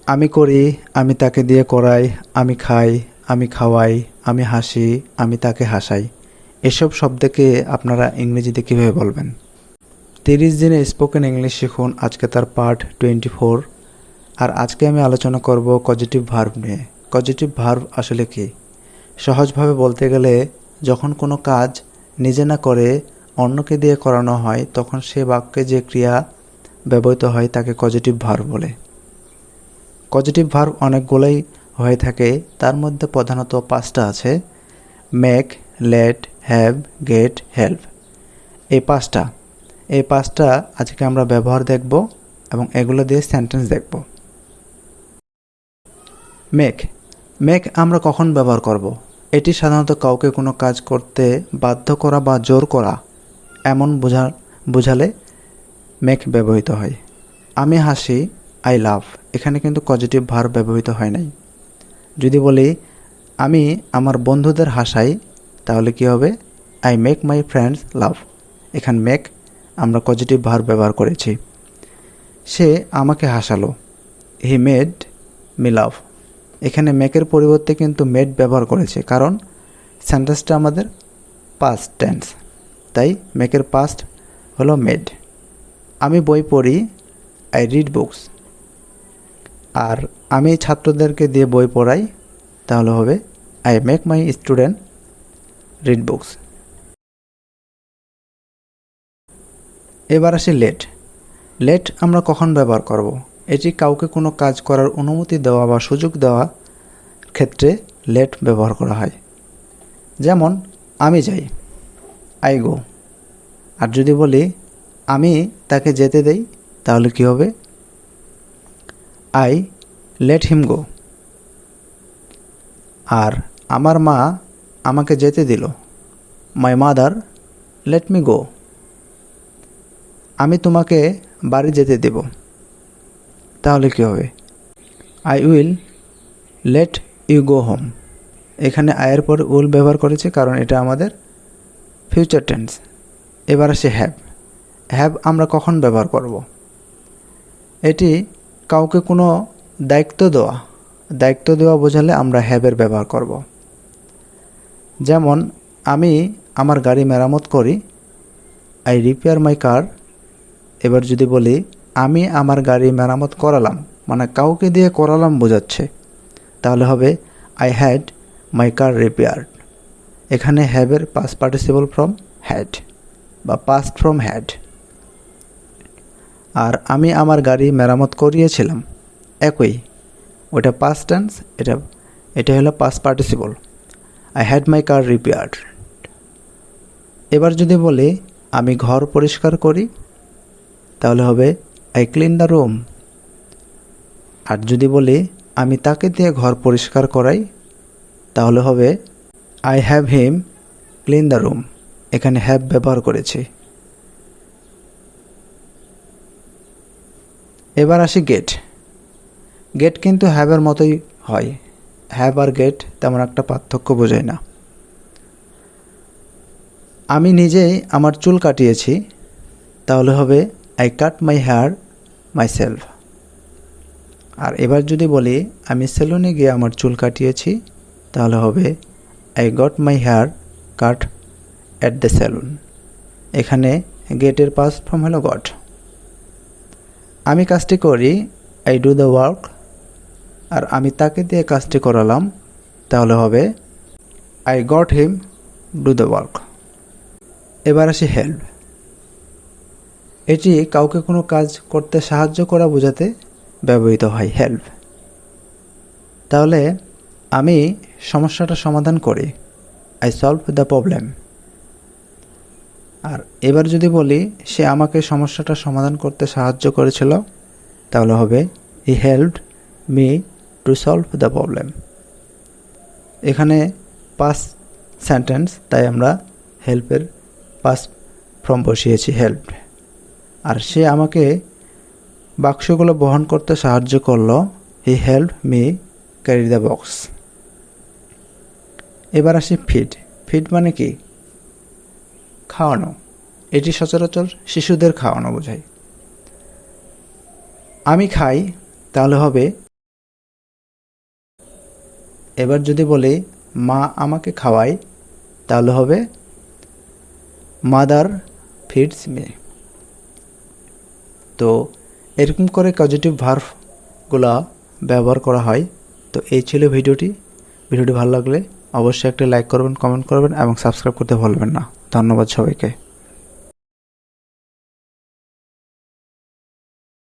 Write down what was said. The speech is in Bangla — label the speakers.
Speaker 1: আমি করি, আমি তাকে দিয়ে করাই, আমি খাই, আমি খাওয়াই, আমি হাসি, আমি তাকে হাসাই। এসব শব্দকে আপনারা ইংরেজিতে কীভাবে বলবেন? 30 দিনে স্পোকেন ইংলিশ শিখুন, আজকে তার পার্ট 24। আর আজকে আমি আলোচনা করব পজিটিভ ভার্ব নিয়ে। পজিটিভ ভার্ব আসলে কি? সহজভাবে বলতে গেলে যখন কোনো কাজ নিজে না করে অন্যকে দিয়ে করানো হয় তখন সে বাক্যে যে ক্রিয়া ব্যবহৃত হয় তাকে পজিটিভ ভার্ব বলে। পজিটিভ ভার্ব অনেকগুলোই হয়ে থাকে, তার মধ্যে প্রধানত 5টা আছে: make, let, have, get, help. এই পাঁচটা আজকে আমরা ব্যবহার দেখব এবং এগুলো দিয়ে সেন্টেন্স দেখব। মেক আমরা কখন ব্যবহার করব? এটি সাধারণত কাউকে কোনো কাজ করতে বাধ্য করা বা জোর করা এমন বোঝালে মেক ব্যবহৃত হয়। আমি হাসি, আই লাভ, এখানে কিন্তু পজিটিভ ভার্ব ব্যবহৃত হয় নাই। যদি বলি আমি আমার বন্ধুদের হাসাই, তাহলে কি হবে? আই মেক মাই ফ্রেন্ডস লাভ। এখানে মেক আমরা পজিটিভ ভার্ব ব্যবহার করেছি। সে আমাকে হাসালো, হি মেড মি লাভ। এখানে মেকের পরিবর্তে কিন্তু মেড ব্যবহার করেছে, কারণ সেন্টেন্সটা আমাদের পাস্ট টেন্স, তাই মেকের পাস্ট হলো মেড। আমি বই পড়ি, আই রিড বুকস। আর আমি ছাত্রদেরকে দিয়ে বই পড়াই, তাহলে হবে I make my student read books. এবার আসি লেট আমরা কখন ব্যবহার করব? এটি কাউকে কোনো কাজ করার অনুমতি দেওয়া বা সুযোগ দেওয়া ক্ষেত্রে লেট ব্যবহার করা হয়। যেমন আমি যাই, আই গো। আর যদি বলি আমি তাকে যেতে দেই, তাহলে কি হবে? আই লেট হিম গো। আর আমার মা আমাকে যেতে দিল, my mother let me go. আমি তোমাকে বাড়ি যেতে দেব, তাহলে কি হবে? I will let you go home. এখানে আয়ের পর উইল ব্যবহার করেছি কারণ এটা আমাদের ফিউচার টেন্স। এবার আসে হ্যাভ আমরা কখন ব্যবহার করব? এটি কাউকে কোনো দায়িত্ব দেওয়া বোঝালে আমরা হ্যাভের ব্যবহার করব। যেমন আমি আমার গাড়ি মেরামত করি, আই রিপেয়ার মাই কার। এবার যদি বলি আমি আমার গাড়ি মেরামত করালাম, মানে কাউকে দিয়ে করালাম বোঝাচ্ছে, তাহলে হবে I had my car repaired. এখানে হ্যাভের পাস্ট পার্টিসিপল ফ্রম হ্যাড বা পাস্ট ফ্রম হ্যাড। আর আমি আমার গাড়ি মেরামত করিয়েছিলাম, একই, ওটা পাস্ট টেন্স, এটা হলো past participle. I had my car repaired. এবার যদি বলি আমি ঘর পরিষ্কার করি, তাহলে হবে আই ক্লিন দ্য রুম। আর যদি বলি আমি তাকে দিয়ে ঘর পরিষ্কার করাই, তাহলে হবে I have him clean the room. এখানে হ্যাভ ব্যবহার করেছি। এবার আসি গেট কিন্তু হ্যাভের মতোই হয়। হ্যাভ আর গেট তেমন একটা পার্থক্য বোঝায় না। আমি নিজেই আমার চুল কাটিয়েছি, তাহলে হবে I cut my hair myself. আর এবার যদি বলি আমি সেলুনে গিয়ে আমার চুল কাটিয়েছি, তাহলে হবে I got my hair cut at the salon. এখানে গেটের পাস্ট ফর্ম হলো গট। আমি কাজটি করি, আই ডু দ্য ওয়ার্ক। আর আমি তাকে দিয়ে কাজটি করালাম, তাহলে হবে I got him do the work. এবার আসি হেল্প। এটি কাউকে কোনো কাজ করতে সাহায্য করা বোঝাতে ব্যবহৃত হয় হেল্প। তাহলে আমি সমস্যাটা সমাধান করি, আই সলভ দ্য প্রবলেম। আর এবার যদি বলি সে আমাকে সমস্যাটা সমাধান করতে সাহায্য করেছিল, তাহলে হবে he helped me to solve the problem. এখানে পাস্ট সেন্টেন্স, তাই আমরা হেল্পের পাস্ট ফর্ম বসিয়েছি হেল্পড। আর সে আমাকে বাক্সগুলো বহন করতে সাহায্য করলো, he helped me carry the box. এবার আসি ফিড মানে কি? খাওয়ানো। এটি সচরাচর শিশুদের খাওয়ানো বোঝায়। আমি খাই, তাহলে হবে এবার যদি বলি মা আমাকে খাওয়ায়, তাহলে হবে মাদার ফিডস মি। তো এরকম করে পজিটিভ ভার্বগুলা ব্যবহার করা হয়। তো এই ছিল ভিডিওটি ভালো লাগলে অবশ্যই একটা লাইক করবেন, কমেন্ট করবেন এবং সাবস্ক্রাইব করতে ভুলবেন না। ধন্যবাদ সবাইকে।